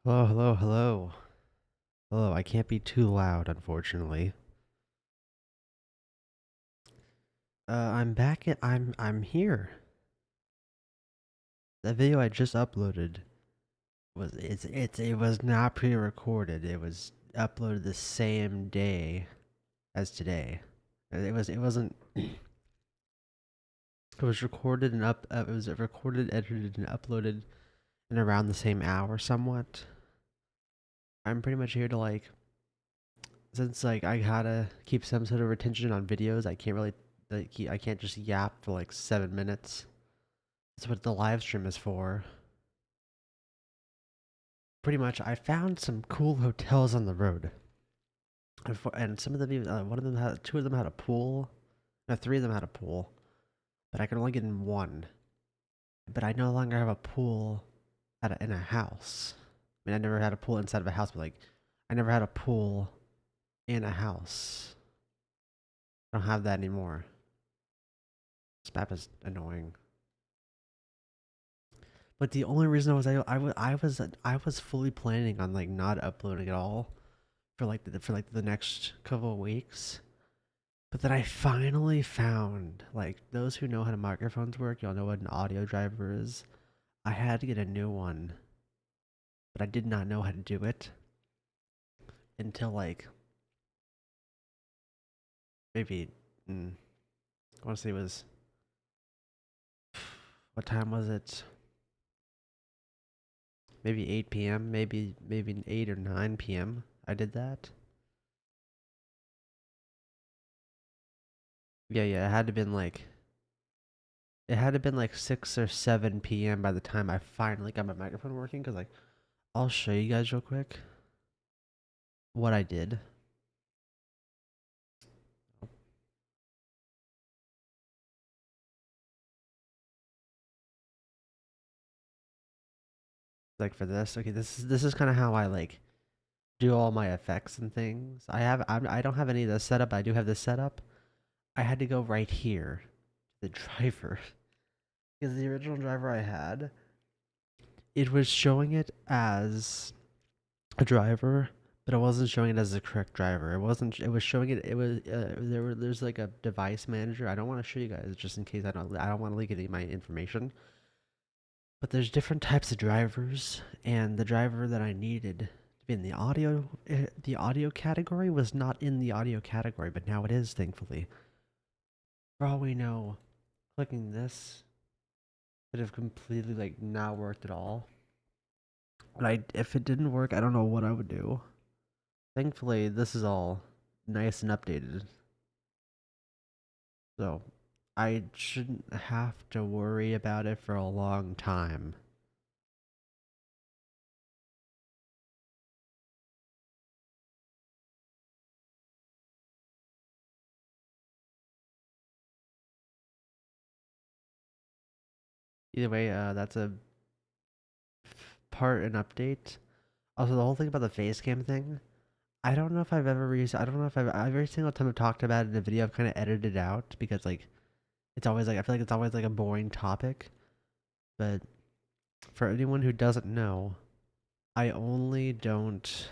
Hello, hello, hello. Hello, I can't be too loud, unfortunately. I'm back at I'm here. That video I just uploaded it was not pre-recorded. It was uploaded the same day as today. It wasn't it was recorded and it was recorded, edited and uploaded in around the same hour somewhat. I'm pretty much here to since I gotta keep some sort of retention on videos, I can't really I can't just yap for like 7 minutes. That's what the live stream is for. Pretty much, I found some cool hotels on the road, and some of them even one of them had two of them had a pool. No, three of them had a pool, but I could only get in one. But I no longer have a pool in a house. I mean, I never had a pool inside of a house, but I never had a pool in a house. I don't have that anymore. This map is annoying. But the only reason I was fully planning on not uploading at all for the next couple of weeks. But then I finally found those who know how the microphones work, y'all know what an audio driver is. I had to get a new one, but I did not know how to do it until maybe I want to say it was what time was it? Maybe 8 p.m. Maybe 8 or 9 p.m. I did that. Yeah, yeah, it had to been like 6 or 7 p.m. by the time I finally got my microphone working. Cause I'll show you guys real quick what I did. Like for this, okay, this is kind of how I do all my effects and things. I don't have any of this set up. I do have this set up. I had to go right here to the driver because the original driver I had, it was showing it as a driver, but it wasn't showing it as the correct driver. It wasn't. It was showing it. It was there's like a device manager. I don't want to show you guys just in case I don't want to leak any of my information. But there's different types of drivers, and the driver that I needed to be in the audio category was not in the audio category, but now it is, thankfully. For all we know, clicking this could have completely not worked at all. But if it didn't work, I don't know what I would do. Thankfully, this is all nice and updated, so I shouldn't have to worry about it for a long time. Either way, that's a part an update. Also, the whole thing about the face cam thing, I don't know if I've ever used. I don't know if every single time I've talked about it in a video, I've kind of edited it out because it's always I feel like it's always a boring topic. But for anyone who doesn't know, I only don't.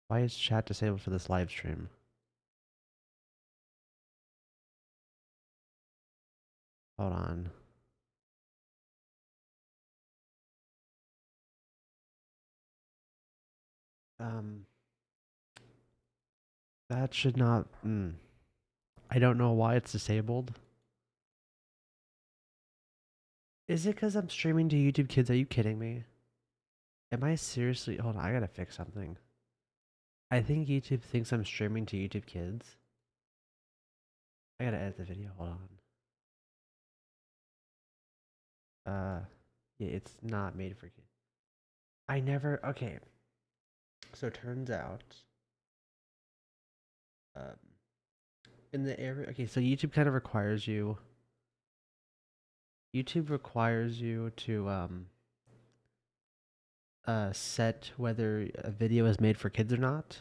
Why is chat disabled for this live stream? Hold on. Um, that should not. I don't know why it's disabled. Is it because I'm streaming to YouTube Kids? Are you kidding me? Am I seriously? Hold on, I gotta fix something. I think YouTube thinks I'm streaming to YouTube Kids. I gotta edit the video. Hold on. Yeah, it's not made for kids. I never. Okay, so it turns out, um, in the area. Okay, so YouTube kind of requires you. YouTube requires you to set whether a video is made for kids or not.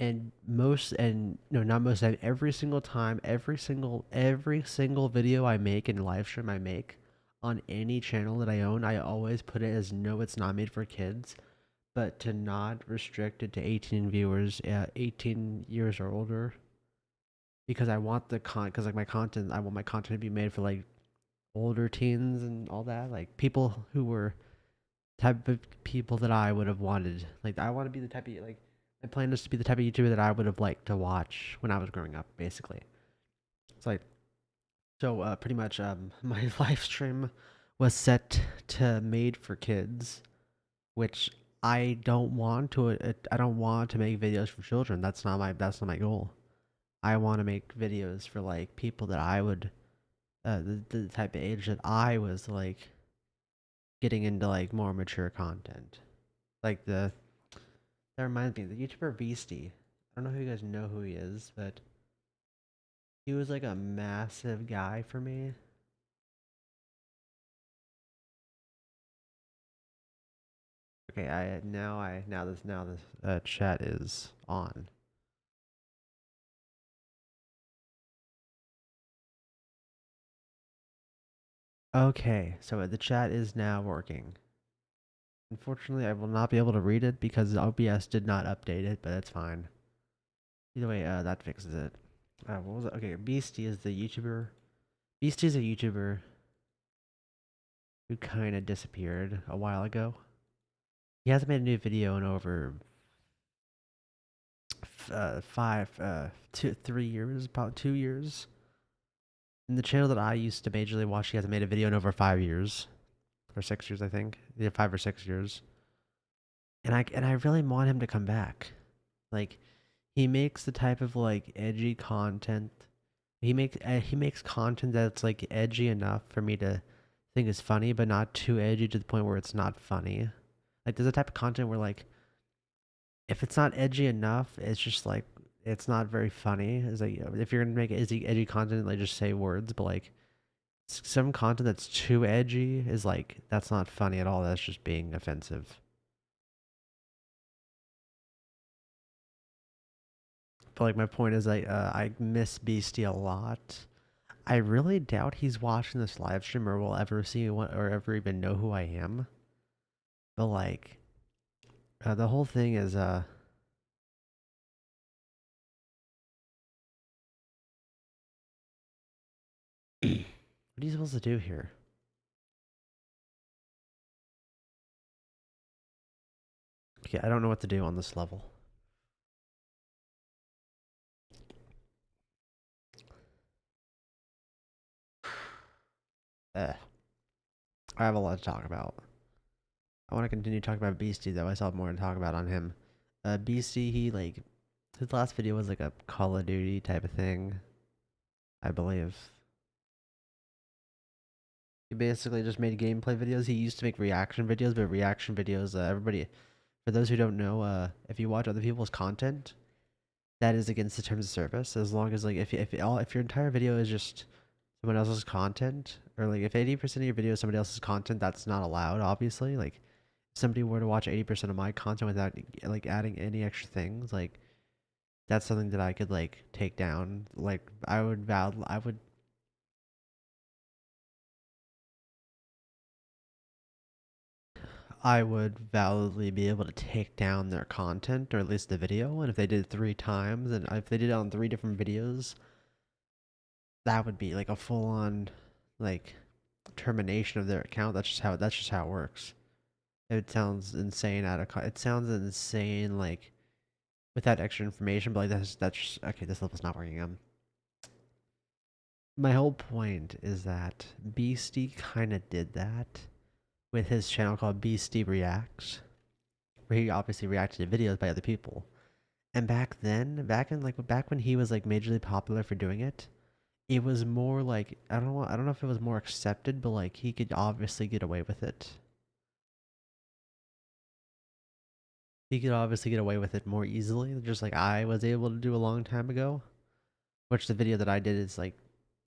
And most and no, not most every single time, every single video I make and live stream I make, on any channel that I own, I always put it as no, it's not made for kids, but to not restrict it to 18 viewers, 18 years or older, because I want because like my content, I want my content to be made for like older teens and all that, like people who were type of people that I would have wanted. Like I want to be the type of like my plan is to be the type of YouTuber that I would have liked to watch when I was growing up, basically. It's like so pretty much my live stream was set to made for kids, which I don't want to. I don't want to make videos for children. That's not my goal. I want to make videos for like people that I would the type of age that I was like getting into like more mature content. Like that reminds me, the YouTuber Beastie. I don't know if you guys know who he is, but he was like a massive guy for me. Okay, now this chat is on. Okay, so the chat is now working. Unfortunately, I will not be able to read it because OBS did not update it, but that's fine. Either way, that fixes it. What was it? Okay, Beastie is the YouTuber. Beastie is a YouTuber who kind of disappeared a while ago. He hasn't made a new video in over 3 years, about 2 years. And the channel that I used to majorly watch, he hasn't made a video in over 5 years or 6 years, I think. Yeah, 5 or 6 years. And I really want him to come back. Like, he makes the type of like edgy content. He makes content that's like edgy enough for me to think is funny, but not too edgy to the point where it's not funny. Like, there's a type of content where like if it's not edgy enough, it's just like it's not very funny. It's like if you're gonna make edgy content, like just say words, but like some content that's too edgy is like that's not funny at all. That's just being offensive. But like my point is, I miss Beastie a lot. I really doubt he's watching this live stream or will ever see one or ever even know who I am. But like the whole thing is what are you supposed to do here? Okay, I don't know what to do on this level. I have a lot to talk about. I want to continue talking about Beastie though. I still have more to talk about on him. Beastie, he like his last video was like a Call of Duty type of thing, I believe. He basically just made gameplay videos. He used to make reaction videos, but reaction videos, everybody, for those who don't know, if you watch other people's content, that is against the terms of service. As long as like if your entire video is just someone else's content, or like if 80% of your video is somebody else's content, that's not allowed. Obviously, like if somebody were to watch 80% of my content without like adding any extra things, like that's something that I could like take down. Like I would validly be able to take down their content or at least the video. And if they did it 3 times, and if they did it on 3 different videos, that would be like a full on like termination of their account. That's just how it works. It sounds insane it sounds insane like without extra information, but like that's just okay. This level's not working. My whole point is that Beastie kind of did that with his channel called Beastie Reacts, where he obviously reacted to videos by other people. And back when he was like majorly popular for doing it, it was more like I don't know if it was more accepted, but like he could obviously get away with it. He could obviously get away with it more easily, just like I was able to do a long time ago. Which the video that I did is like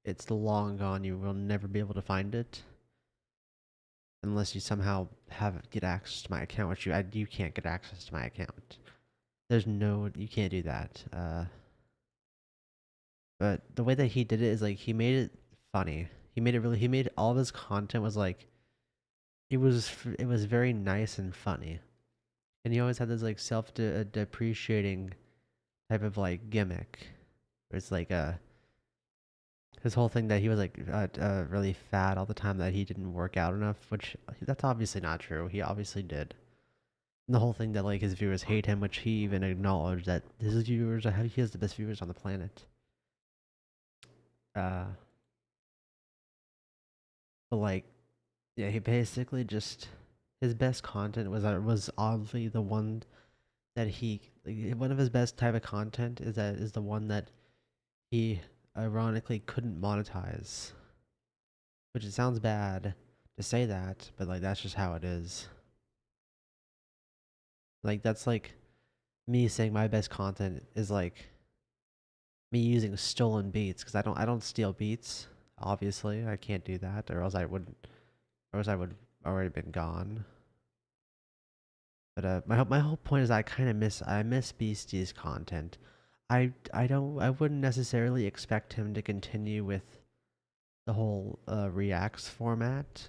it's long gone. You will never be able to find it unless you somehow get access to my account, which you can't get access to my account. You can't do that. But the way that he did it is like he made it funny. He made all of his content was like it was very nice and funny. And he always had this like depreciating type of like gimmick. Where it's like his whole thing that he was like really fat all the time, that he didn't work out enough, which that's obviously not true. He obviously did. And the whole thing that like his viewers hate him, which he even acknowledged that his viewers are, he has the best viewers on the planet. Uh, but like, yeah, he basically just his best content was oddly the one that he like, one of his best type of content is the one that he ironically couldn't monetize, which it sounds bad to say that, but like that's just how it is. Like that's like me saying my best content is like me using stolen beats, because I don't steal beats. Obviously, I can't do that, or else I would already been gone. But my whole point is I miss Beastie's content. I wouldn't necessarily expect him to continue with the whole reacts format.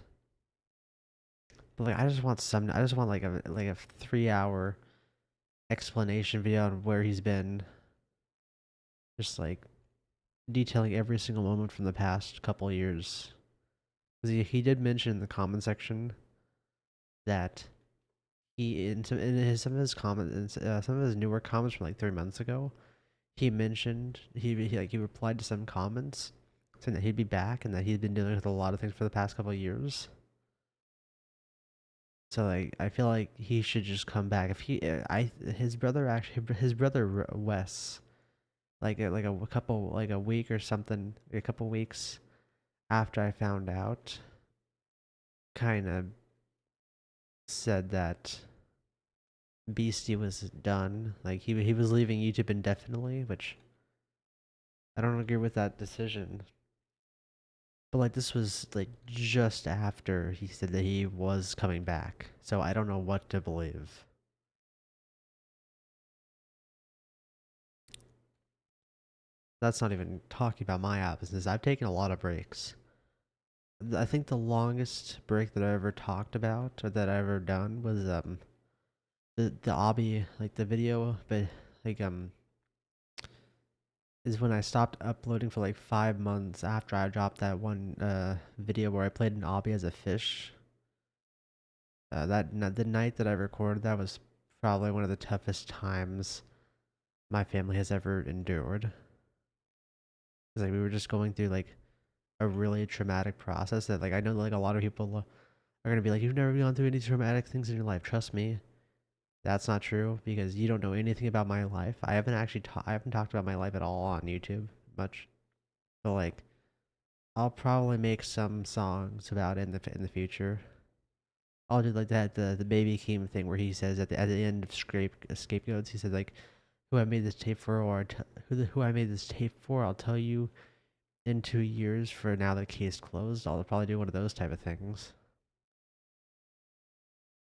But like I just want like a 3 hour explanation video on where he's been, just like detailing every single moment from the past couple years. Because he did mention in the comment section that he in his some of his comments, some of his newer comments from like 3 months ago, he mentioned he replied to some comments saying that he'd be back and that he'd been dealing with a lot of things for the past couple of years. So like I feel like he should just come back. If he I his brother Wes, like a couple like a week or something, a couple weeks after I found out, kind of said that Beastie was done. Like he was leaving YouTube indefinitely, which I don't agree with that decision. But like this was like just after he said that he was coming back. So I don't know what to believe. That's not even talking about my absences. I've taken a lot of breaks. I think the longest break that I ever talked about or that I ever done was the obby, like the video, but like is when I stopped uploading for like 5 months after I dropped that one video where I played an obby as a fish. The night that I recorded that was probably one of the toughest times my family has ever endured. 'Cause, like we were just going through like a really traumatic process that like I know like a lot of people are gonna be like, you've never gone through any traumatic things in your life. Trust me, that's not true because you don't know anything about my life. I haven't talked about my life at all on YouTube much. But like I'll probably make some songs about it in the future. I'll do like that the Baby Keem thing where he says at the end of Scapegoats, he said like, who I made this tape for, or who I made this tape for, I'll tell you in 2 years. For now, the case closed. I'll probably do one of those type of things,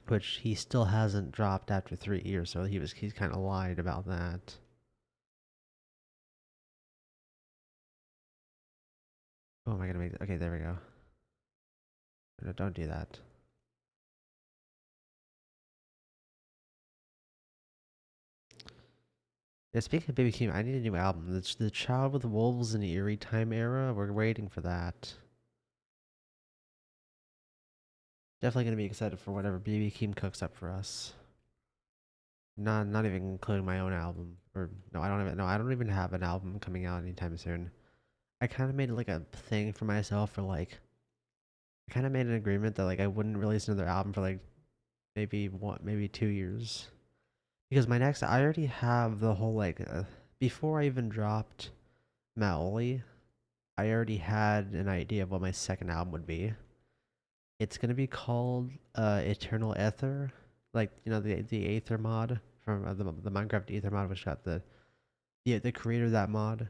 which he still hasn't dropped after 3 years. So he's kind of lied about that. Oh, am I gonna make? Okay, there we go. No, don't do that. Yeah, speaking of Baby Keem, I need a new album. The Child with Wolves in the Eerie Time era. We're waiting for that. Definitely gonna be excited for whatever BB Keem cooks up for us. Not even including my own album. Or no, I don't even have an album coming out anytime soon. I kind of made like a thing for myself for like I kind of made an agreement that like I wouldn't release another album for like maybe 2 years. Because my next I already have the whole like before I even dropped Maoli, I already had an idea of what my second album would be. It's gonna be called Eternal Ether, like you know the Aether mod from the Minecraft Aether mod, which got the creator of that mod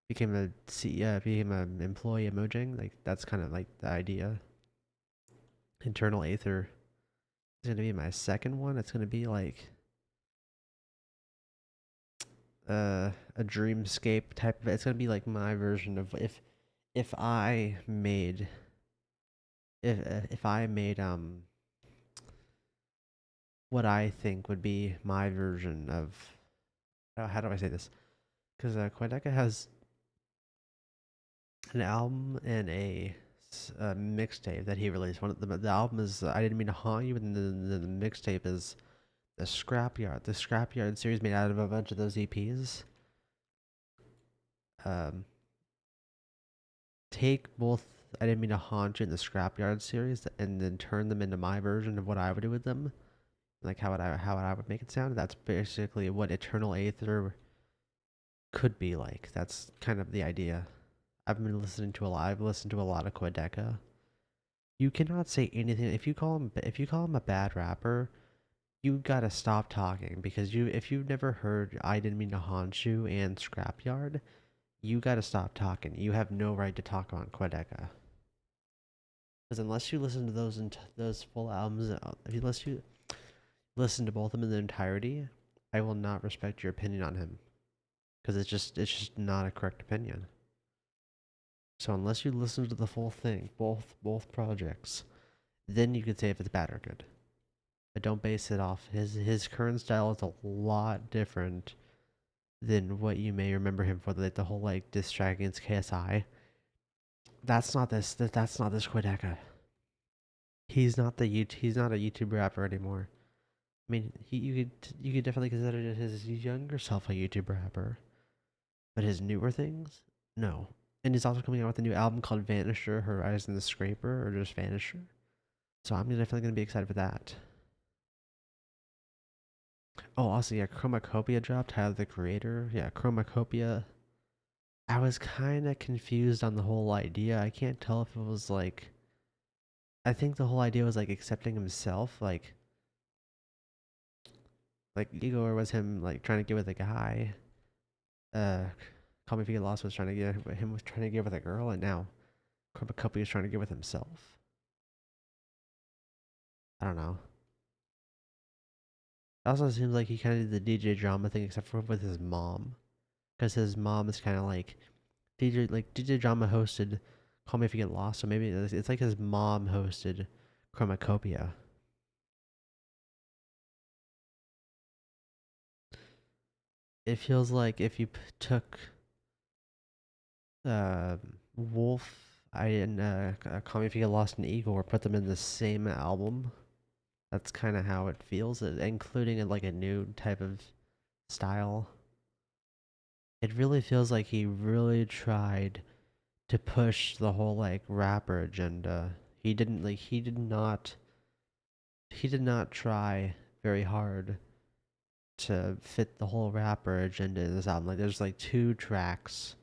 became an employee of Mojang. Like that's kind of like the idea. Eternal Aether is gonna be my second one. It's gonna be like a dreamscape type of. It's gonna be like my version of if I made if I made what I think would be my version of how do I say this? Because Quedeca has an album and a mixtape that he released. One of the album is I Didn't Mean to Haunt You, and the mixtape is the Scrapyard. The Scrapyard series made out of a bunch of those EPs. Um, take both I Didn't Mean to Haunt You and the Scrapyard series and then turn them into my version of what I would do with them. Like how I would make it sound. That's basically what Eternal Aether could be like. That's kind of the idea. I've listened to a lot of Quedeca. You cannot say anything if you call him a bad rapper, you gotta stop talking because if you've never heard I Didn't Mean to Haunt You and Scrapyard, you gotta stop talking. You have no right to talk on Quedeca. Because unless you listen to those full albums, unless you listen to both of them in their entirety, I will not respect your opinion on him. Because it's just not a correct opinion. So unless you listen to the full thing, both projects, then you could say if it's bad or good. But don't base it off his current style is a lot different than what you may remember him for, like the whole like diss track against KSI. That's not this Quedeca. He's not a YouTube rapper anymore. I mean, you could definitely consider his younger self a YouTube rapper, but his newer things, no. And he's also coming out with a new album called Vanisher, Horizon the Scraper, or just Vanisher. So I'm definitely gonna be excited for that. Oh, also yeah, Chromacopia dropped. Tyler the Creator, yeah, Chromacopia. I was kind of confused on the whole idea. I can't tell if it was like. I think the whole idea was like accepting himself, like Igor was him like trying to get with a guy. Uh, Call Me If You Get Lost was trying to get him was trying to get with a girl, and now Chromacopia is trying to get with himself. I don't know. It also seems like he kind of did the DJ drama thing, except for with his mom, because his mom is kind of like DJ drama hosted Call Me If You Get Lost, so maybe it's like his mom hosted Chromacopia. It feels like if you took uh, Wolf, I and Call Me If You Get Lost and Igor, put them in the same album. That's kind of how it feels, including like a new type of style. It really feels like he really tried to push the whole like rapper agenda. He did not try very hard to fit the whole rapper agenda in this album. Like there's like two tracks.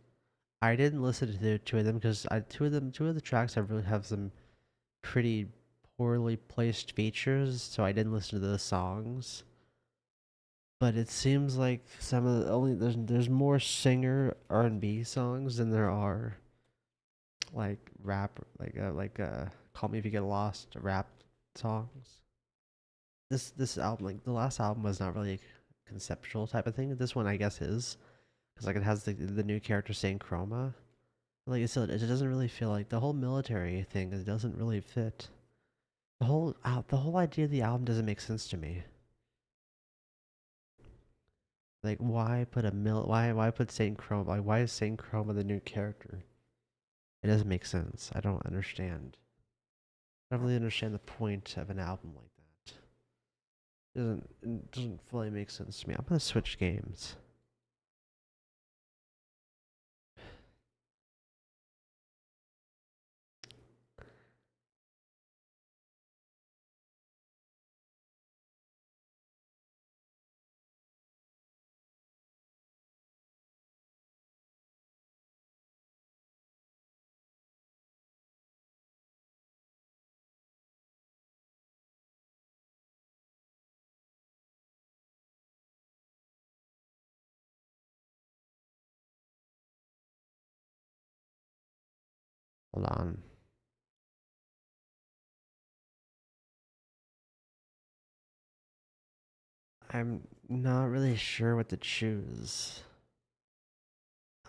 I didn't listen to the two of them because two of the tracks have really have some pretty poorly placed features, so I didn't listen to those songs. But it seems like some of the only there's more singer R&B songs than there are like rap Call Me If You Get Lost rap songs. This album, like the last album, was not really a conceptual type of thing. This one I guess is because like it has the new character saying Chroma. Like I said, it doesn't really feel like the whole military thing. It doesn't really fit. The whole idea of the album doesn't make sense to me. Like why put Saint Chroma? Like why is Saint Chroma the new character? It doesn't make sense. I don't understand. I don't really understand the point of an album like that. It doesn't fully make sense to me. I'm gonna switch games. Hold on. I'm not really sure what to choose.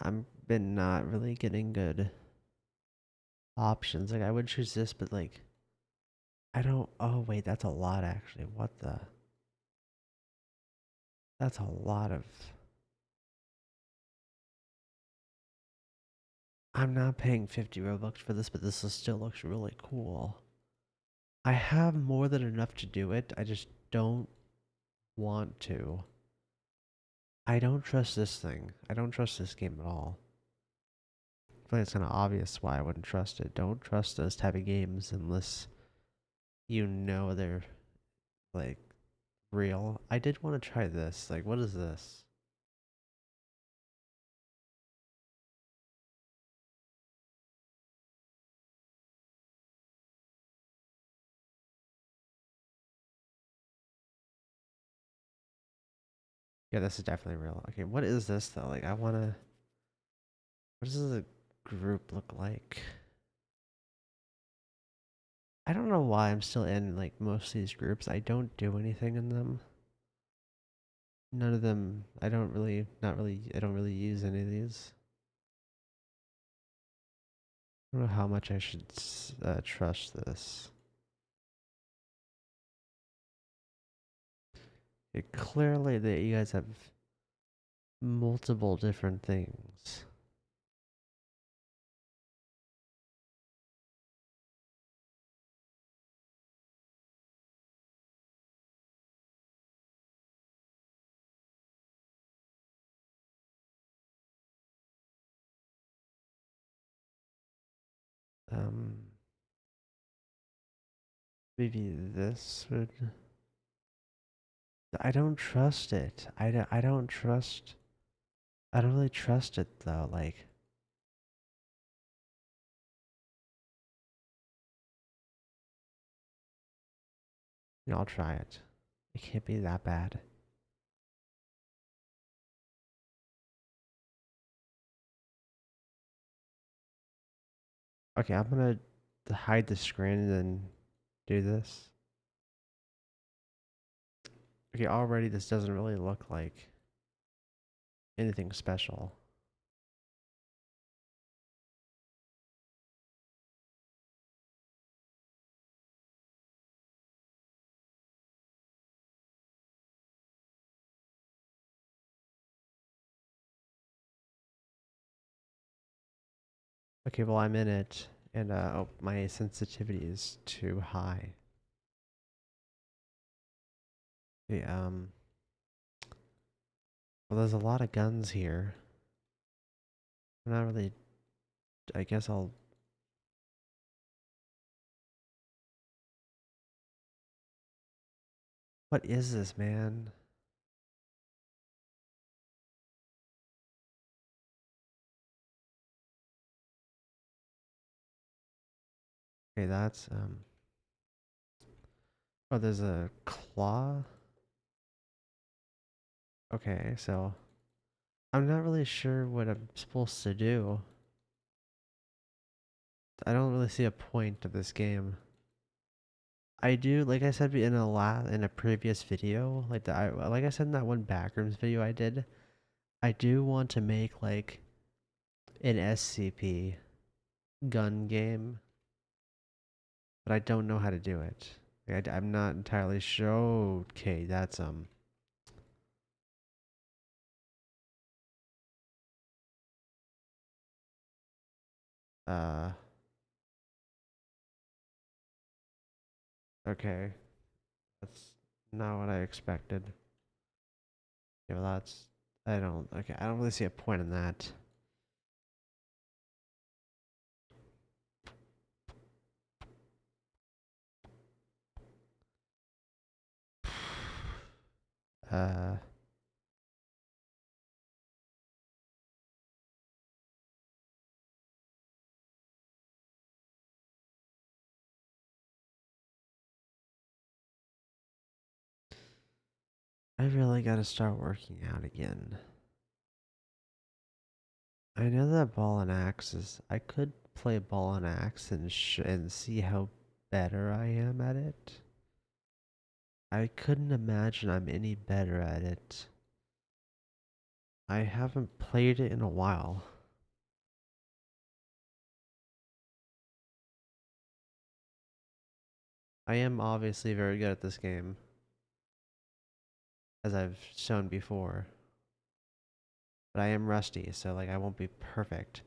I'm been not really getting good. options. Like I would choose this, but like I don't. Oh wait, that's a lot actually. What the? That's a lot of. I'm not paying 50 Robux for this, but this still looks really cool. I have more than enough to do it. I just don't want to. I don't trust this thing. I don't trust this game at all. I feel like it's kind of obvious why I wouldn't trust it. Don't trust those type of games unless you know they're like real. I did want to try this. Like, what is this? Yeah, this is definitely real. Okay, what is this though? Like, I want to. What does the group look like? I don't know why I'm still in like most of these groups. I don't do anything in them. None of them. I don't really. Not really. I don't really use any of these. I don't know how much I should trust this. Clearly, that you guys have multiple different things. Um, maybe this would. I don't trust it. I don't trust. I don't really trust it though. Like, I'll try it. It can't be that bad. Okay, I'm gonna hide the screen and then do this. Okay, already this doesn't really look like anything special. Okay, well I'm in it, and oh, my sensitivity is too high. Okay, well there's a lot of guns here. I'm not really. I guess I'll. What is this, man? Okay, that's Oh, there's a claw. Okay, so I'm not really sure what I'm supposed to do. I don't really see a point of this game. I do, like I said in a previous video, like I said in that one Backrooms video I did, I do want to make like an SCP gun game, but I don't know how to do it. Like, I'm not entirely sure. Okay, that's uh okay. That's not what I expected. Yeah, well, I don't really see a point in that. Uh, I really gotta start working out again. I know that ball and axe is. I could play ball and axe and see how better I am at it. I couldn't imagine I'm any better at it. I haven't played it in a while. I am obviously very good at this game, as I've shown before. But I am rusty, so like I won't be perfect.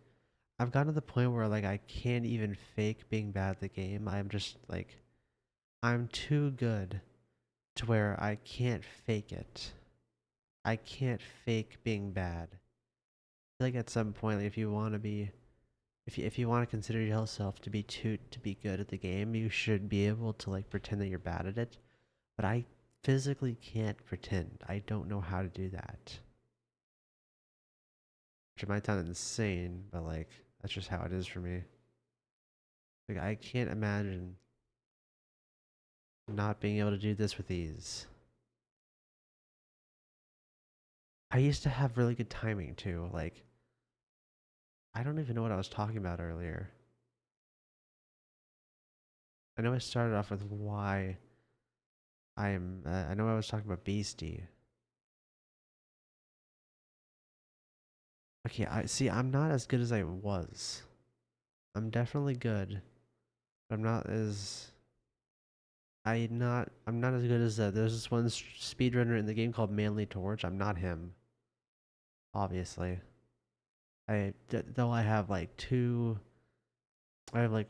I've gotten to the point where like I can't even fake being bad at the game. I'm just like I'm too good to where I can't fake it. I can't fake being bad. I feel like at some point, like, if you want to be, if you want to consider yourself to be good at the game, you should be able to like pretend that you're bad at it. But I physically can't pretend. I don't know how to do that. Which might sound insane, but like that's just how it is for me. Like I can't imagine not being able to do this with ease. I used to have really good timing too. Like I don't even know what I was talking about earlier. I know I started off with why I know I was talking about Beastie. Okay, I see. I'm not as good as I was. I'm definitely good, but I'm not as good as there's this one speedrunner in the game called Manly Torch. I'm not him, obviously. Though I have like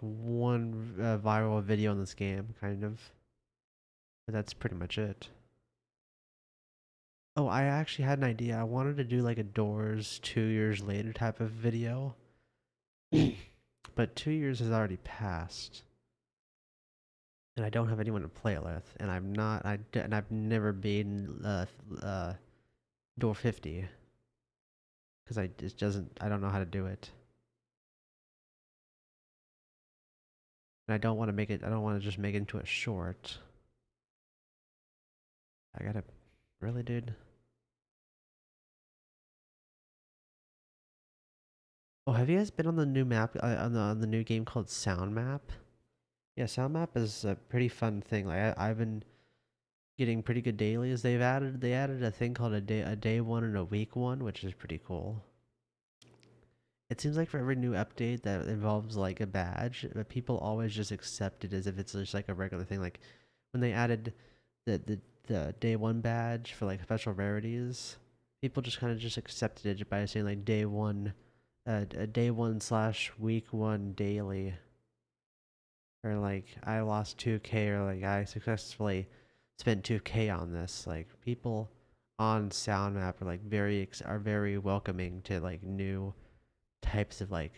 one viral video in this game, kind of, but that's pretty much it. Oh, I actually had an idea. I wanted to do like a Doors 2 years later type of video, but 2 years has already passed, and I don't have anyone to play it with, and I've never beaten Door 50 because I don't know how to do it, and I don't want to make it. I don't want to just make it into a short. I gotta really, dude. Oh, have you guys been on the new map on the new game called Sound Map? Yeah, Sound Map is a pretty fun thing. Like I've been getting pretty good dailies. They added a thing called a day one and a week one, which is pretty cool. It seems like for every new update that involves like a badge, people always just accept it as if it's just like a regular thing. Like when they added the day one badge for like special rarities, people just kind of just accepted it by saying like day one, a day one slash week one daily, or like I lost 2K, or like I successfully spent 2K on this. Like people on SoundMap are like are very welcoming to like new types of like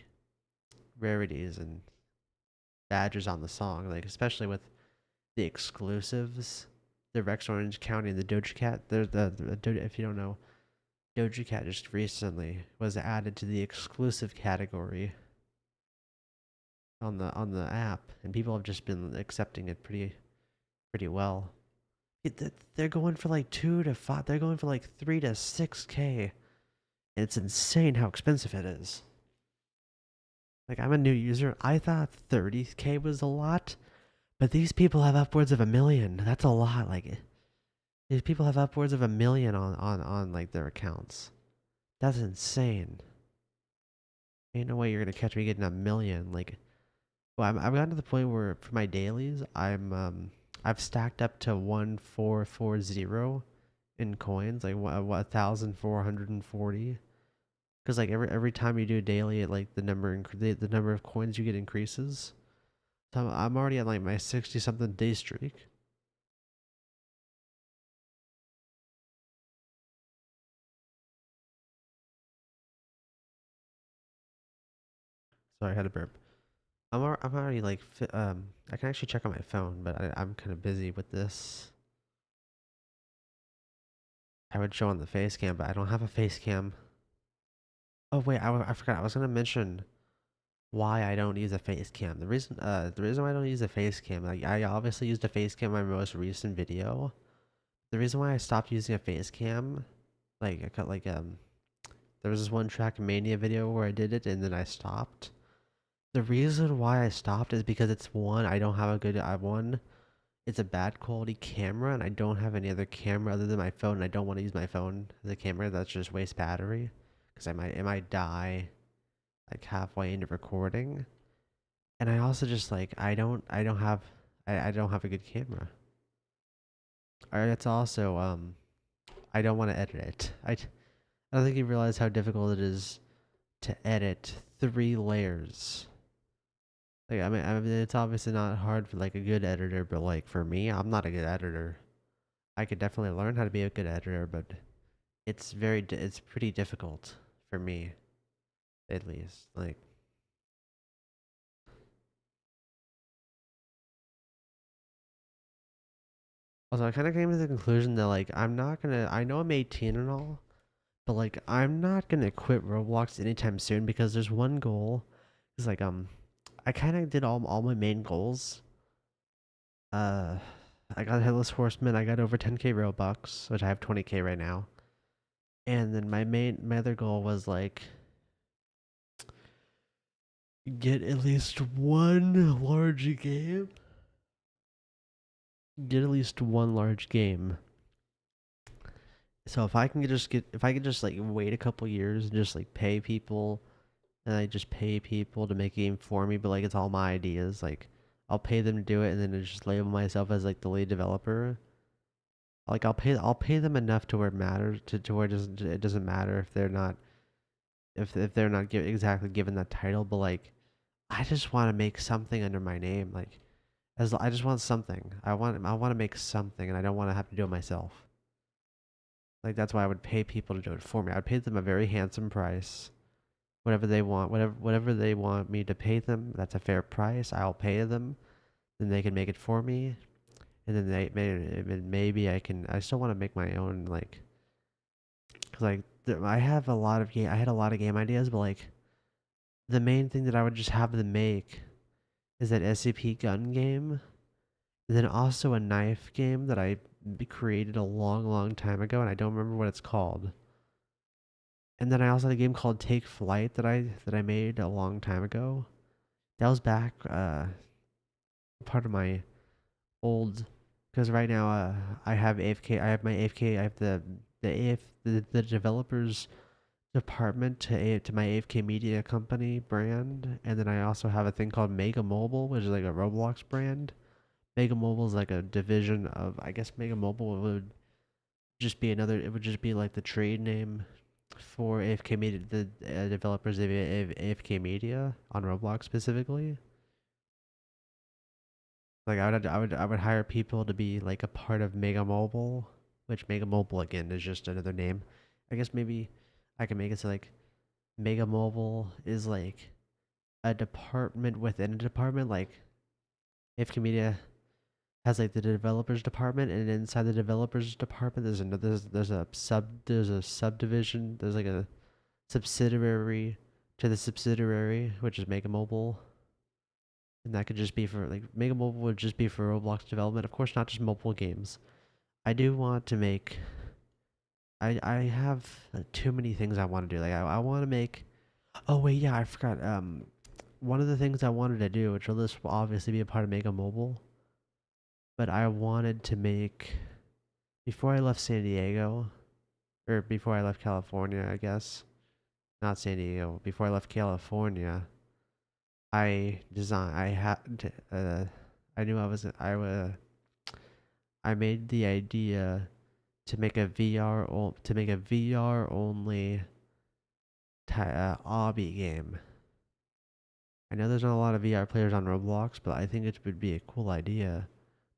rarities and badges on the song, like especially with the exclusives, the Rex Orange County and the Doja Cat. There's if you don't know, Doja Cat just recently was added to the exclusive category on the app, and people have just been accepting it pretty well. They're going for like 2 to 5. They're going for like 3 to 6K. And it's insane how expensive it is. Like I'm a new user. I thought 30K was a lot, but these people have upwards of 1 million. That's a lot. Like these people have upwards of 1 million on like their accounts. That's insane. Ain't no way you're gonna catch me getting 1 million. Like, well, I've gotten to the point where for my dailies, I've stacked up to 1440 in coins, like 1,440. Because like every time you do a daily, it like the number of coins you get increases. So I'm already on like my 60 something day streak. Sorry, I had a burp. I'm already like I can actually check on my phone, but I'm kind of busy with this. I would show on the face cam, but I don't have a face cam. Oh wait, I forgot. I was gonna mention why I don't use a face cam. The reason why I don't use a face cam, like I obviously used a face cam in my most recent video. The reason why I stopped using a face cam, like I got like there was this one Trackmania video where I did it and then I stopped. The reason why I stopped is because it's one, I don't have a good I one, it's a bad quality camera and I don't have any other camera other than my phone, and I don't want to use my phone as a camera. That's just waste battery because it might die like halfway into recording. And I also just like I don't have I don't have a good camera. Or it's also I don't want to edit it. I don't think you realize how difficult it is to edit 3 layers. Like I mean, it's obviously not hard for like a good editor, but like for me, I'm not a good editor. I could definitely learn how to be a good editor, but it's pretty difficult for me, at least. Like, also, I kind of came to the conclusion that like I know I'm 18 and all, but like I'm not gonna quit Roblox anytime soon because there's one goal. It's like I kind of did all my main goals. Uh, I got Headless Horseman. I got over 10k Robux, which I have 20k right now. And then my other goal was like get at least one large game. Get at least one large game. So if I could just like wait a couple years and just like pay people and I just pay people to make a game for me, but like it's all my ideas. Like I'll pay them to do it and then I just label myself as like the lead developer. Like I'll pay them enough to where it matters to where it doesn't matter if they're not if they're not exactly given that title, but like I just want to make something under my name. Like I just want something. I want to make something, and I don't want to have to do it myself. Like that's why I would pay people to do it for me. I'd pay them a very handsome price, whatever they want, whatever they want me to pay them. That's a fair price. I'll pay them. Then they can make it for me, and then maybe I can. I still want to make my own like, cause like I have a lot of game. I had a lot of game ideas, but like the main thing that I would just have them make is that SCP gun game. And then also a knife game that I created a long time ago, and I don't remember what it's called. And then I also had a game called Take Flight that I made a long time ago. That was back part of my old because right now I have AFK. I have my AFK. I have the developers department to my AFK Media Company brand, and then I also have a thing called Mega Mobile, which is like a Roblox brand. Mega Mobile is like a division of, I guess Mega Mobile would just be another, it would just be like the trade name for AFK Media, the developers of AFK Media on Roblox specifically. Like I would hire people to be like a part of Mega Mobile, which Mega Mobile again is just another name. I guess maybe I can make it so like Mega Mobile is like a department within a department, like AFK Media has like the developers department, and inside the developers department there's a subdivision, there's like a subsidiary to the subsidiary, which is Mega Mobile. And that could just be for like Mega Mobile would just be for Roblox development, of course not just mobile games. I do want to make I have too many things I want to do. Like I want to make, oh wait, yeah, I forgot, one of the things I wanted to do, which will this will obviously be a part of Mega Mobile, but I wanted to make, before I left San Diego, or before I left California, I guess. Not San Diego. Before I left California, I had, I knew I made the idea to make a VR only obby game. I know there's not a lot of VR players on Roblox, but I think it would be a cool idea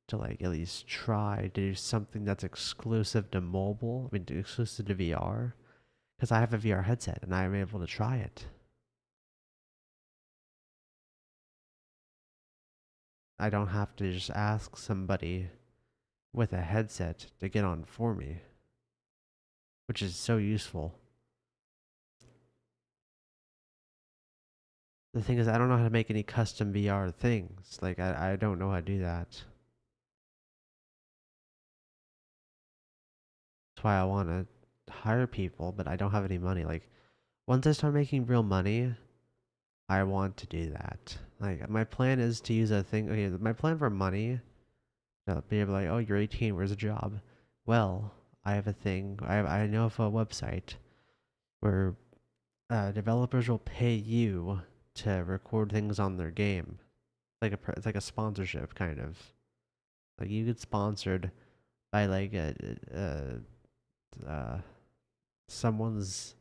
to like at least try to do something that's exclusive to mobile. I mean, exclusive to VR, because I have a VR headset and I'm able to try it. I don't have to just ask somebody with a headset to get on for me, which is so useful. The thing is, I don't know how to make any custom VR things. Like, I don't know how to do that. That's why I want to hire people, but I don't have any money. Like, once I start making real money, I want to do that. Like, my plan is to use a thing. Okay, my plan for money, be able like, oh, you're 18, where's a job? Well, I have a thing. I know of a website where developers will pay you to record things on their game. It's like a sponsorship kind of. Like you get sponsored by like uh someone's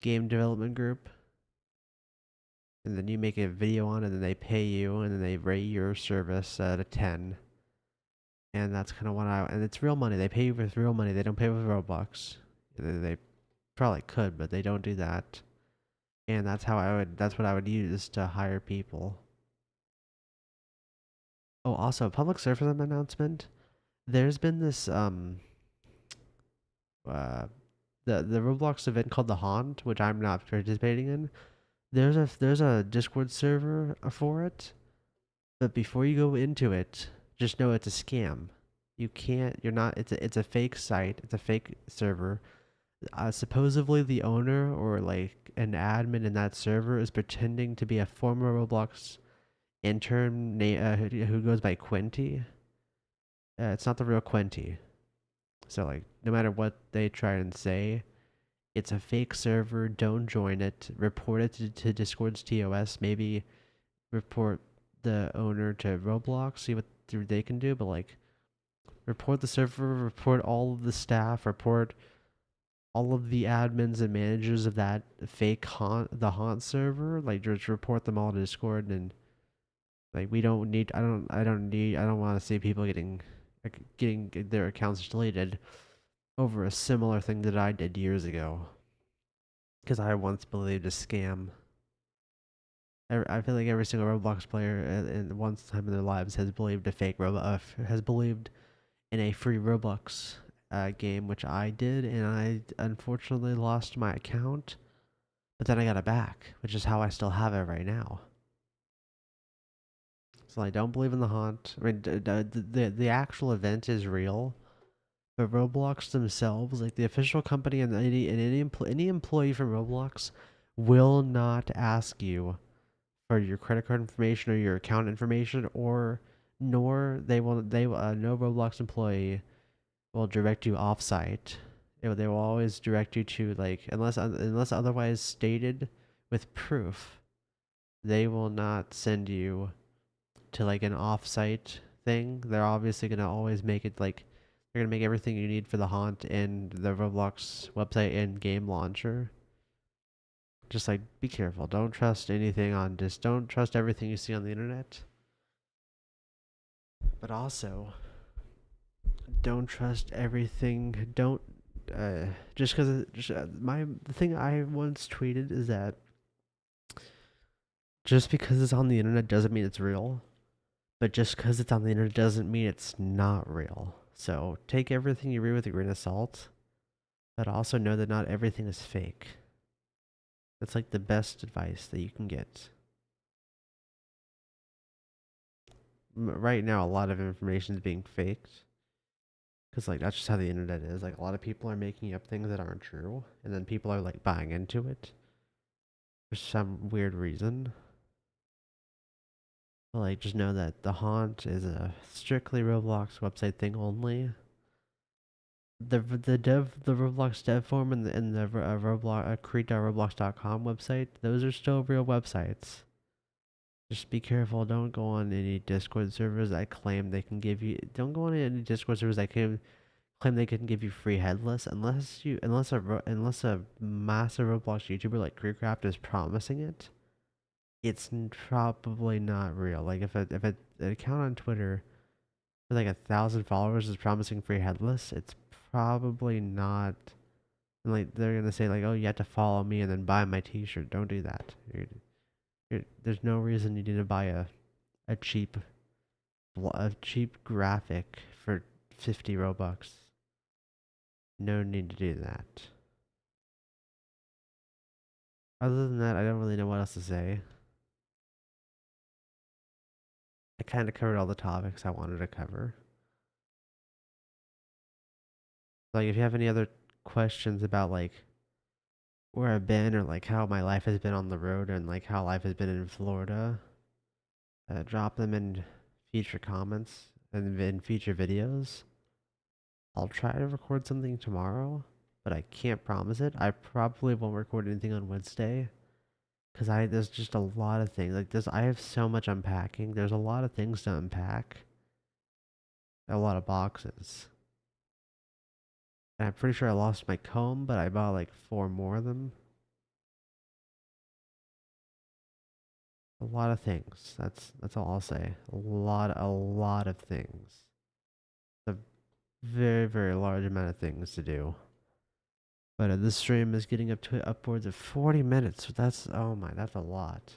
game development group, and then you make a video on it, and then they pay you, and then they rate your service at a 10. And that's kind of what and it's real money. They pay you with real money. They don't pay with Robux. They probably could, but they don't do that. And that's what I would use to hire people. Oh, also, public service announcement. There's been this uh the Roblox event called the Haunt, which I'm not participating in. There's a Discord server for it, but before you go into it, just know it's a scam. You can't. You're not. It's a fake site. It's a fake server. Supposedly the owner or like an admin in that server is pretending to be a former Roblox intern who goes by Quinty. It's not the real Quinty. So like, no matter what they try and say, it's a fake server. Don't join it. Report it to Discord's TOS. Maybe report the owner to Roblox. See what they can do. But like, report the server. Report all of the staff. Report all of the admins and managers of that fake haunt server. Like, just report them all to Discord. And like, we don't need. I don't want to see people getting their accounts deleted over a similar thing that I did years ago. Because I once believed a scam. I feel like every single Roblox player in one time in their lives has believed a fake has believed in a free Roblox game, which I did, and I unfortunately lost my account. But then I got it back, which is how I still have it right now. So I don't believe in the haunt. I mean, the actual event is real, but Roblox themselves, like the official company and any employee from Roblox, will not ask you for your credit card information or your account information, or nor they no Roblox employee will direct you offsite. They will always direct you to like unless otherwise stated with proof. They will not send you to like an offsite thing. They're obviously gonna always make it like they're gonna make everything you need for the haunt in the Roblox website and game launcher. Just like be careful. Don't trust anything on just don't trust everything you see on the internet. But also don't trust everything. Don't just because the thing I once tweeted is that just because it's on the internet doesn't mean it's real, but just because it's on the internet doesn't mean it's not real. So take everything you read with a grain of salt, but also know that not everything is fake. That's like the best advice that you can get. Right now, a lot of information is being faked because like that's just how the internet is. Like a lot of people are making up things that aren't true, and then people are like buying into it for some weird reason. But like, just know that the haunt is a strictly Roblox website thing only. The Roblox dev forum and the Roblox create.roblox.com website, those are still real websites. Just be careful. Don't go on any Discord servers that claim they can give you. Don't go on any Discord servers that claim they can give you free headless unless a massive Roblox YouTuber like Creecraft is promising it. It's probably not real. Like if an account on Twitter with like 1,000 followers is promising free headless, it's probably not. And like they're gonna say like, oh, you have to follow me and then buy my T-shirt. Don't do that. There's no reason you need to buy a cheap graphic for 50 Robux. No need to do that. Other than that, I don't really know what else to say. I kind of covered all the topics I wanted to cover. Like, if you have any other questions about like where I've been or like how my life has been on the road and like how life has been in Florida, drop them in future comments and in future videos. I'll try to record something tomorrow, but I can't promise it. I probably won't record anything on Wednesday because there's just a lot of things like this. I have so much unpacking. There's a lot of things to unpack. a lot of boxes. And I'm pretty sure I lost my comb, but I bought like 4 more of them. A lot of things. That's all I'll say. A lot of things. A very, very large amount of things to do. But this stream is getting up to upwards of 40 minutes. That's, oh my, that's a lot.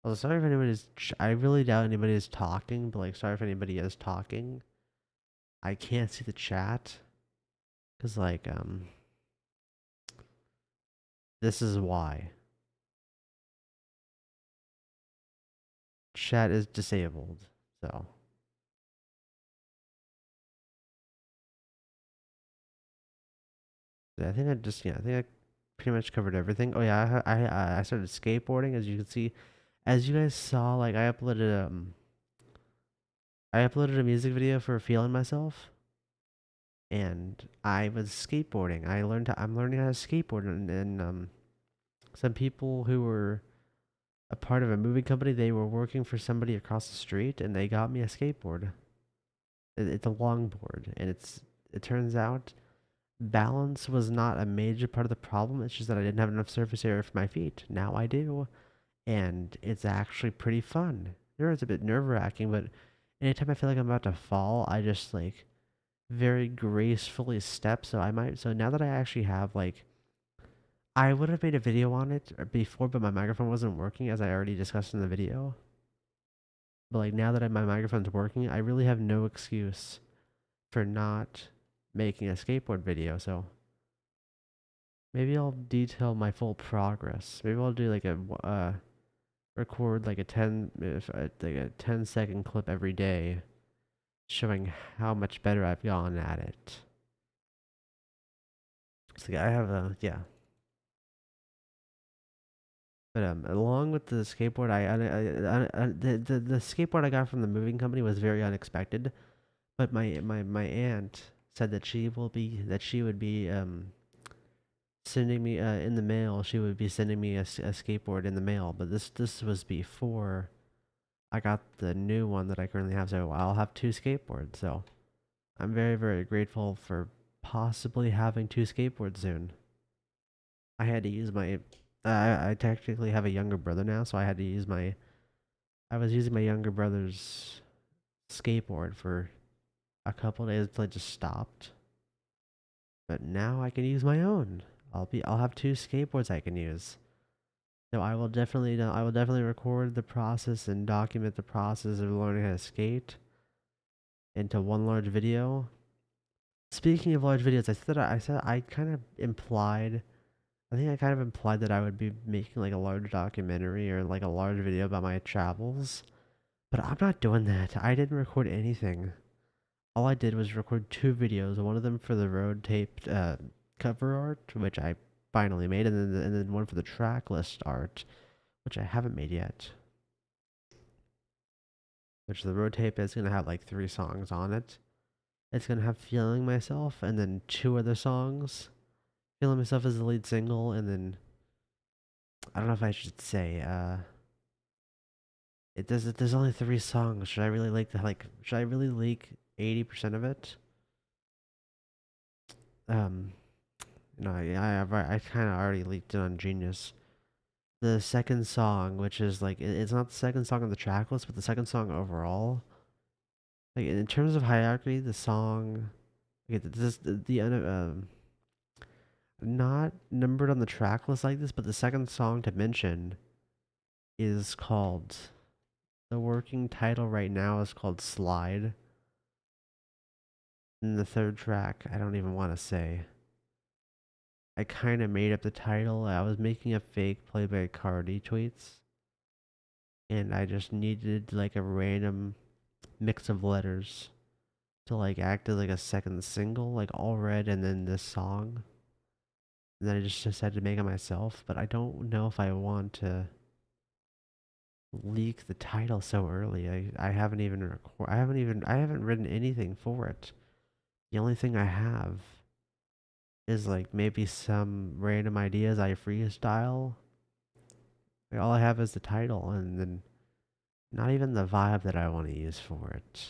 Well, sorry if anybody's. I really doubt anybody is talking, but like, sorry if anybody is talking. I can't see the chat, cause like, this is why. Chat is disabled, so. I think I think I pretty much covered everything. Oh yeah, I started skateboarding, as you can see. As you guys saw, like I uploaded a music video for Feeling Myself, and I was skateboarding. I'm learning how to skateboard, and some people who were a part of a moving company, they were working for somebody across the street, and they got me a skateboard. It's a longboard, and it turns out balance was not a major part of the problem. It's just that I didn't have enough surface area for my feet. Now I do, and it's actually pretty fun. Sure, it's a bit nerve-wracking, but anytime I feel like I'm about to fall, I just like very gracefully step. So now that I actually have like, I would have made a video on it before, but my microphone wasn't working, as I already discussed in the video. But like now that my microphone's working, I really have no excuse for not making a skateboard video. So maybe I'll detail my full progress. Maybe I'll do like a record like a 10-second clip every day, showing how much better I've gone at it. So I have a yeah. But along with the skateboard, the skateboard I got from the moving company was very unexpected. But my aunt said that she would be sending me in the mail. She would be sending me a skateboard in the mail. But this was before I got the new one that I currently have. So I'll have 2 skateboards. So I'm very, very grateful for possibly having 2 skateboards soon. I had to use my I technically have a younger brother now, so I was using my younger brother's skateboard for a couple days until it just stopped. But now I can use my own. I'll have 2 skateboards I can use. So I will definitely record the process and document the process of learning how to skate into one large video. Speaking of large videos, I kind of implied, I think I kind of implied that I would be making like a large documentary or like a large video about my travels. But I'm not doing that. I didn't record anything. All I did was record 2 videos, one of them for the road tape cover art, which I finally made, and then one for the track list art, which I haven't made yet. Which the road tape is gonna have like 3 songs on it. It's gonna have Feeling Myself, and then 2 other songs. Feeling Myself is the lead single, and then I don't know if I should say there's only 3 songs. Should I really should I really leak 80% of it? No, I kind of already leaked it on Genius. The second song, which is like it's not the second song on the track list, but the second song overall. Like in terms of hierarchy, the song, okay, not numbered on the track list like this, but the second song to mention is called, the working title right now is called Slide. And the third track, I don't even want to say. I kind of made up the title. I was making a fake Playboy Cardi tweets, and I just needed like a random mix of letters to like act as like a second single, like All Red and then this song. And then I just decided to make it myself, but I don't know if I want to leak the title so early. I haven't even I haven't written anything for it. The only thing I have is like maybe some random ideas I freestyle. Like, all I have is the title, and then Not even the vibe that I want to use for it.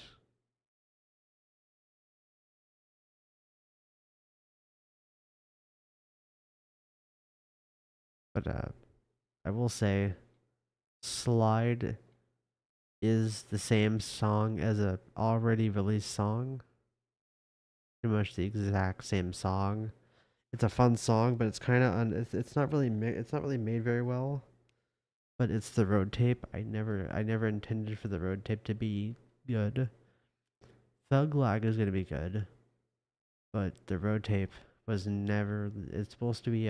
But I will say, Slide is the same song as a already released song. Pretty much the exact same song. It's a fun song, but it's kind of it's not really it's not really made very well. But it's the road tape. I never intended for the road tape to be good. Thug Lag is gonna be good, but the road tape was never. It's supposed to be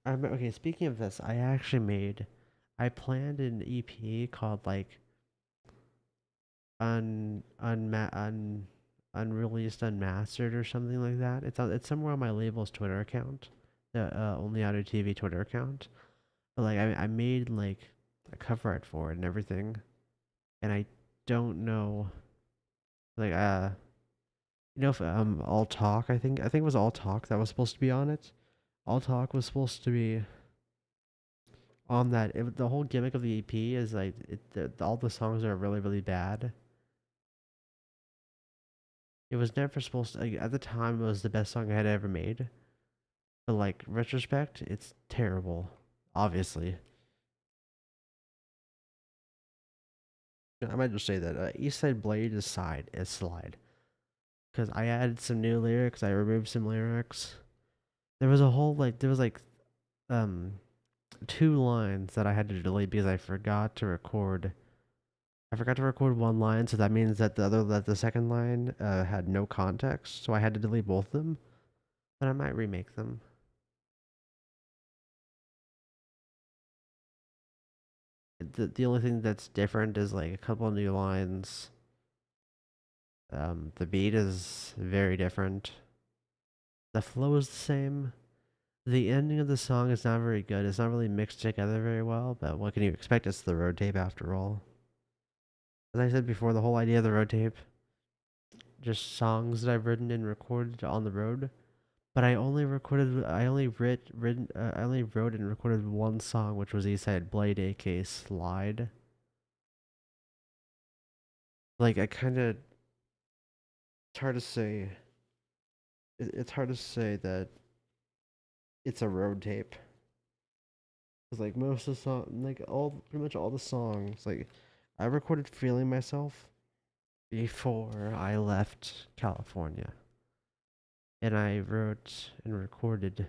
okay. Speaking of this, I planned an EP called like un unma un unreleased unmastered or something like that. It's somewhere on my label's Twitter account, the Only Audio TV Twitter account. But like I made like a cover art for it and everything, and I don't know like if All Talk, I think it was All Talk that was supposed to be on it. All Talk was supposed to be on that. The whole gimmick of the EP is like all the songs are really really bad. It was never supposed to, like, at the time it was the best song I had ever made. But like retrospect, it's terrible. Obviously, I might just say that East Side Blade is slide because I added some new lyrics. I removed some lyrics. There was like um 2 lines that I had to delete because I forgot to record. I forgot to record one line, so that means that the second line had no context, so I had to delete both of them. But I might remake them. The only thing that's different is like a couple of new lines. The beat is very different. The flow is the same. The ending of the song is not very good. It's not really mixed together very well, but what can you expect? It's the road tape after all. As I said before, the whole idea of the road tape, just songs that I've written and recorded on the road. But I only wrote and recorded one song, which was Eastside Blade, aka Slide. Like I kind of, it's hard to say. It's hard to say that it's a road tape. Cause like most of the song, like pretty much all the songs, like I recorded "Feeling Myself" before I left California, and I wrote and recorded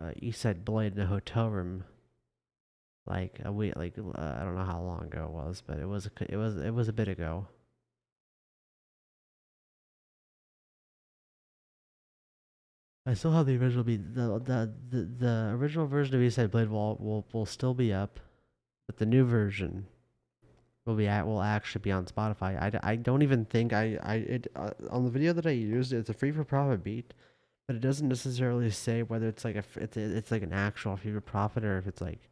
"Eastside Blade" in a hotel room like a week, like I don't know how long ago it was, but it was a bit ago. I still have the original beat. The original version of Eastside Blade will still be up, but the new version will actually be on Spotify. I don't even think I it on the video that I used. It's a free for profit beat, but it doesn't necessarily say whether it's like it's like an actual free for profit or if it's like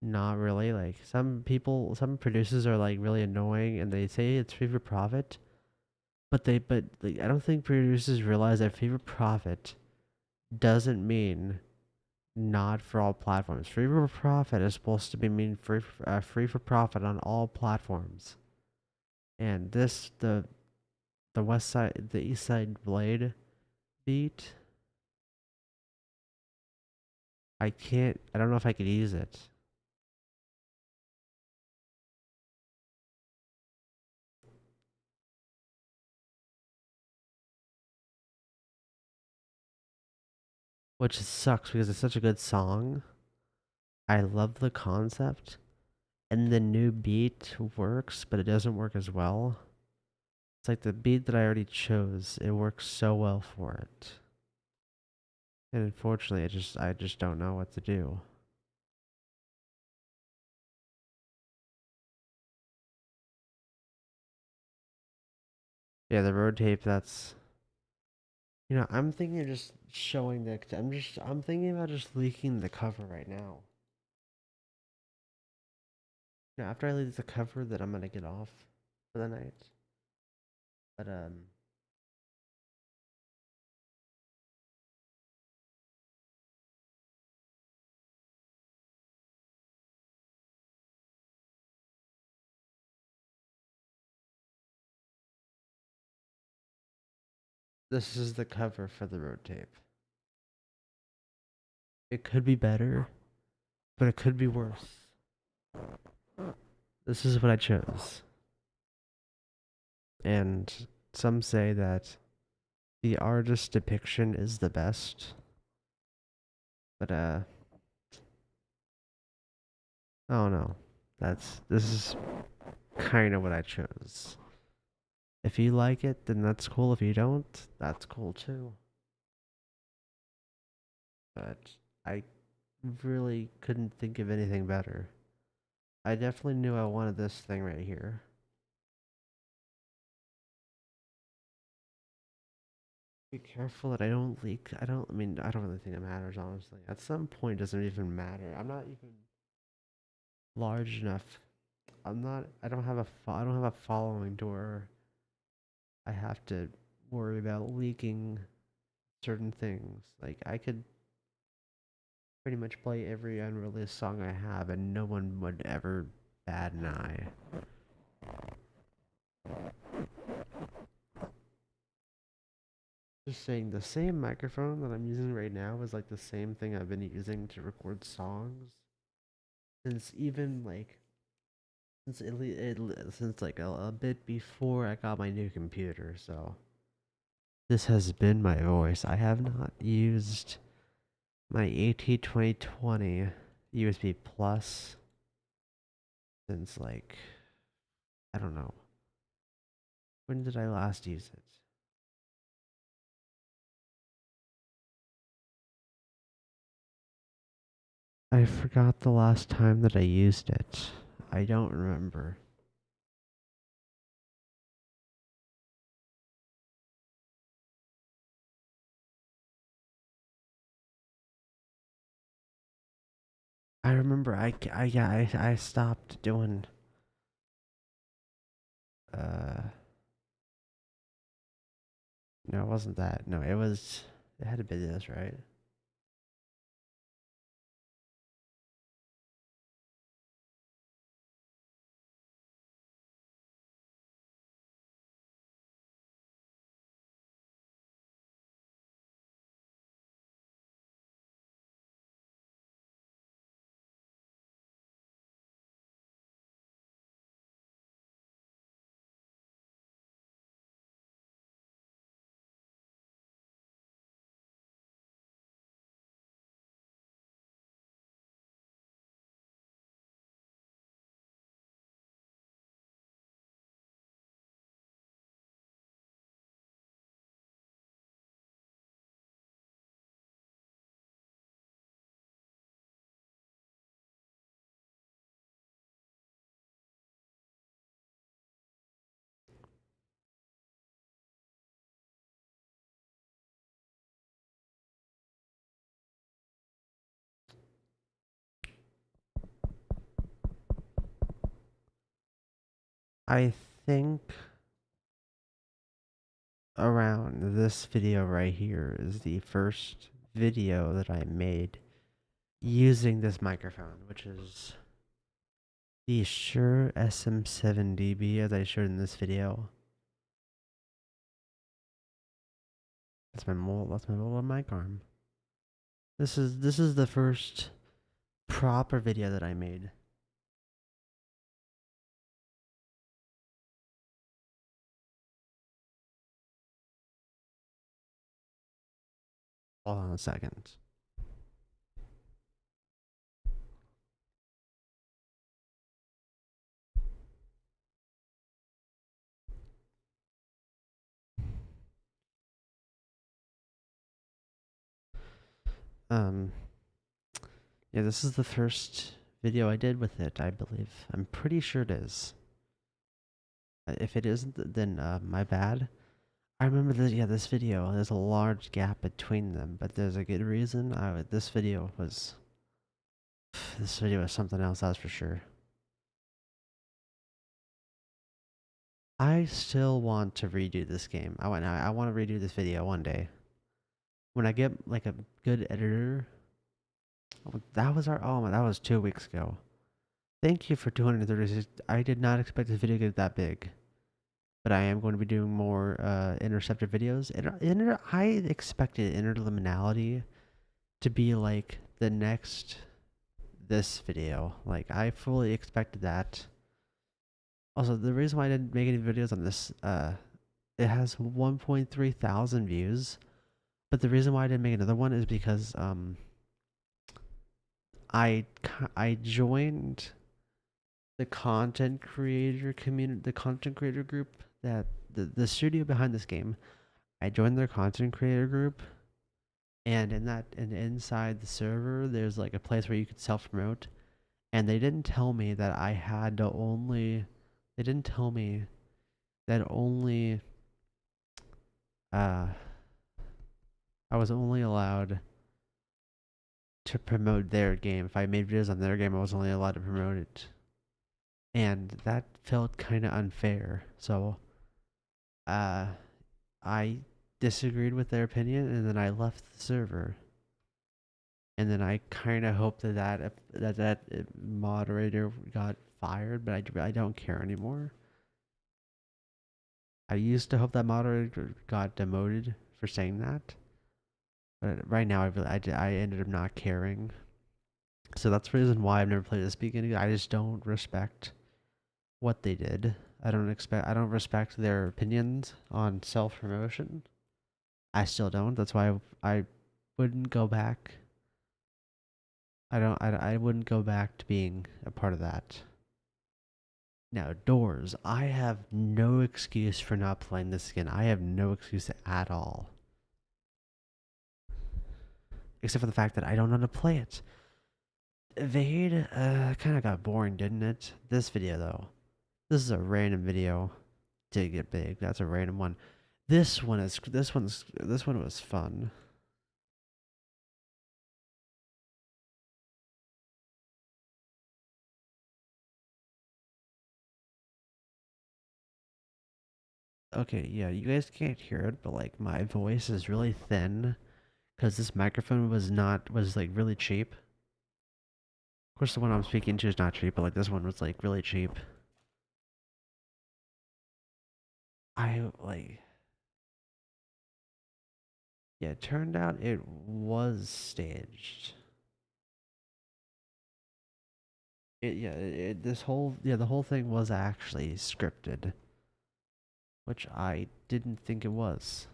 not really. Like some producers are like really annoying and they say it's free for profit, but like, I don't think producers realize that free for profit doesn't mean not for all platforms. Free for profit is supposed to be mean free for profit on all platforms. And the East Side Blade beat, I don't know if I could use it. Which sucks because it's such a good song. I love the concept. And the new beat works, but it doesn't work as well. It's like the beat that I already chose, it works so well for it. And unfortunately, I just don't know what to do. Yeah, the road tape, that's I'm thinking of just showing I'm thinking about just leaking the cover right now. After I leak the cover that I'm gonna get off for the night. But This is the cover for the road tape. It could be better, but it could be worse. This is what I chose. And some say that the artist's depiction is the best. But I don't know. This is kind of what I chose. If you like it, then that's cool. If you don't, that's cool too. But I really couldn't think of anything better. I definitely knew I wanted this thing right here. Be careful that I don't leak. I don't really think it matters, honestly. At some point, it doesn't even matter. I'm not even large enough. I don't have a following to where I have to worry about leaking certain things. Like, I could pretty much play every unreleased song I have, and no one would ever bat an eye. Just saying, the same microphone that I'm using right now is like the same thing I've been using to record songs since even like since like a bit before I got my new computer. So this has been my voice. I have not used my AT2020 USB Plus since like I don't know. When did I last use it? I forgot the last time that I used it. I don't remember. I remember I stopped doing uh no, it wasn't that. No, it had to be this, right? I think around this video right here is the first video that I made using this microphone, which is the Shure SM7DB as I showed in this video. That's my mobile mic arm. This is the first proper video that I made. Hold on a second. Um, yeah, this is the first video I did with it, I believe. I'm pretty sure it is. If it isn't, then my bad. I remember this. Yeah, this video. There's a large gap between them, but there's a good reason. This video was. This video was something else. That's for sure. I still want to redo this game. I want to redo this video one day. When I get like a good editor. Oh, that was our. Oh my. That was 2 weeks ago. Thank you for 236. I did not expect this video to get that big. but I am going to be doing more intercepted videos. I expected interliminality to be like the next this video. Like I fully expected that. Also, the reason why I didn't make any videos on this, it has 1.3 thousand views. But the reason why I didn't make another one is because I I joined the content creator community, the content creator group that the studio behind this game. I joined their content creator group, and inside the server, there's like a place where you could self promote, and they didn't tell me that I had to only. They didn't tell me that only. Uh, I was only allowed to promote their game. If I made videos on their game, I was only allowed to promote it, and that felt kind of unfair. So, uh, I disagreed with their opinion, and then I left the server. And then I kind of hope that moderator got fired, but I don't care anymore. I used to hope that moderator got demoted for saying that, but right now I ended up not caring. So that's the reason why I've never played this beginning. I just don't respect what they did. I don't respect their opinions on self promotion. I still don't. That's why I wouldn't go back. I wouldn't go back to being a part of that. Now, doors. I have no excuse for not playing this again. I have no excuse at all. Except for the fact that I don't know how to play it. Evade, kind of got boring, didn't it? This video, though. This is a random video. Did get big. That's a random one. This one was fun. Okay, yeah, you guys can't hear it, but like my voice is really thin because this microphone was like really cheap. Of course, the one I'm speaking to is not cheap, but like this one was like really cheap. I like, yeah, it turned out it was staged. The whole thing was actually scripted, which I didn't think it was.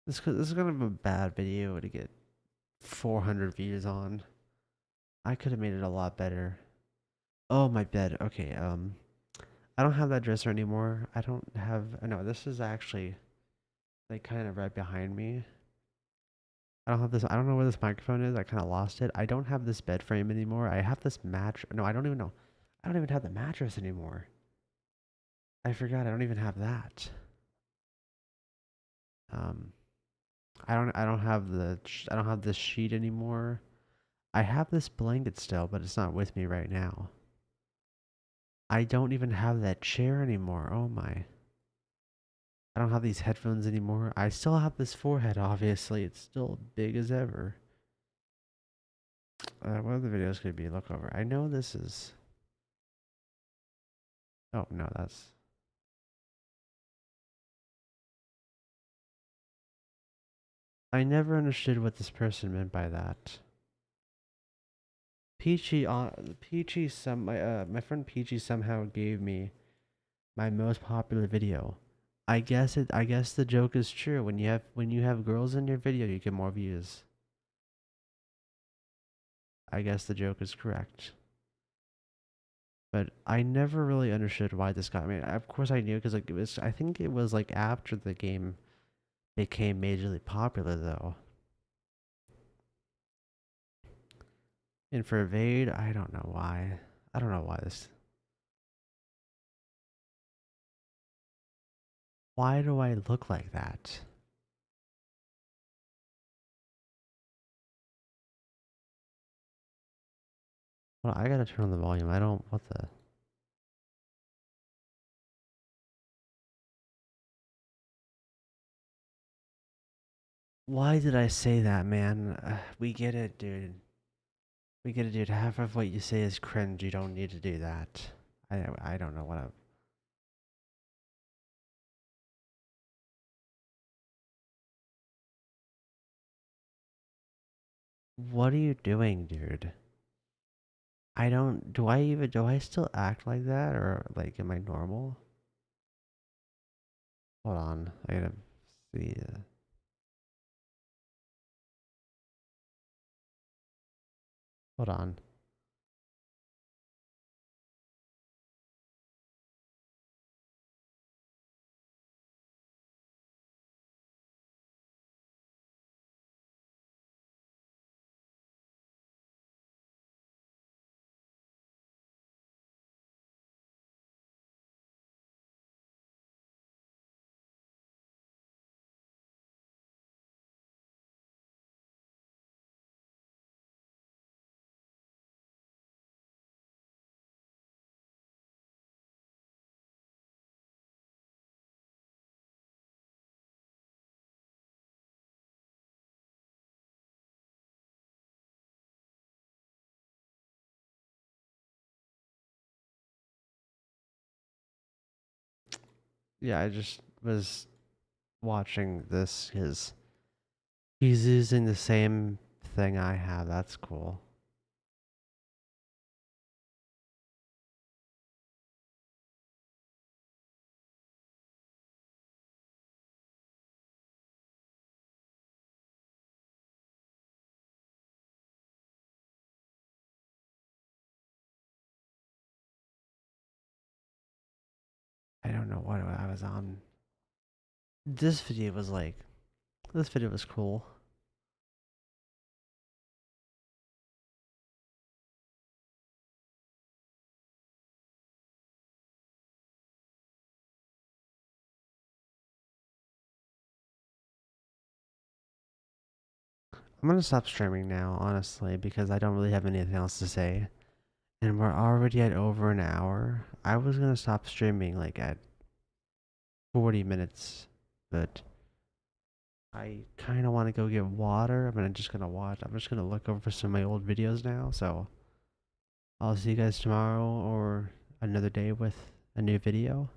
This is kind of a bad video to get 400 views on. I could have made it a lot better. Oh, my bed. Okay, I don't have that dresser anymore. I don't have. No, this is actually like kind of right behind me. I don't have this. I don't know where this microphone is. I kind of lost it. I don't have this bed frame anymore. I have this mattress. No, I don't even know. I don't even have the mattress anymore. I forgot. I don't even have that. Um, I don't have I don't have this sheet anymore. I have this blanket still, but it's not with me right now. I don't even have that chair anymore. Oh my. I don't have these headphones anymore. I still have this forehead, obviously. It's still big as ever. What other videos could be? Look over. I know this is. Oh, no, that's. I never understood what this person meant by that. My friend Peachy somehow gave me my most popular video. I guess the joke is true. When you have girls in your video, you get more views. I guess the joke is correct. But I never really understood why this got me. Of course I knew because like it was. I think it was like after the game became majorly popular though. And for Evade, I don't know why. I don't know why this. Why do I look like that? Well, I gotta turn on the volume. I don't. What the? Why did I say that, man? We get it, dude. We get it, dude. Half of what you say is cringe. You don't need to do that. I don't know what I'm. What are you doing, dude? I don't. Do I even? Do I still act like that, or like, am I normal? Hold on. I gotta see. Hold on. Yeah, I just was watching this. He's using the same thing I have. That's cool. I don't know what I was on. This video was like. This video was cool. I'm gonna stop streaming now, honestly, because I don't really have anything else to say. And we're already at over an hour. I was gonna stop streaming like at 40 minutes, but I kind of want to go get water. I'm just gonna watch. I'm just gonna look over some of my old videos now. So I'll see you guys tomorrow or another day with a new video.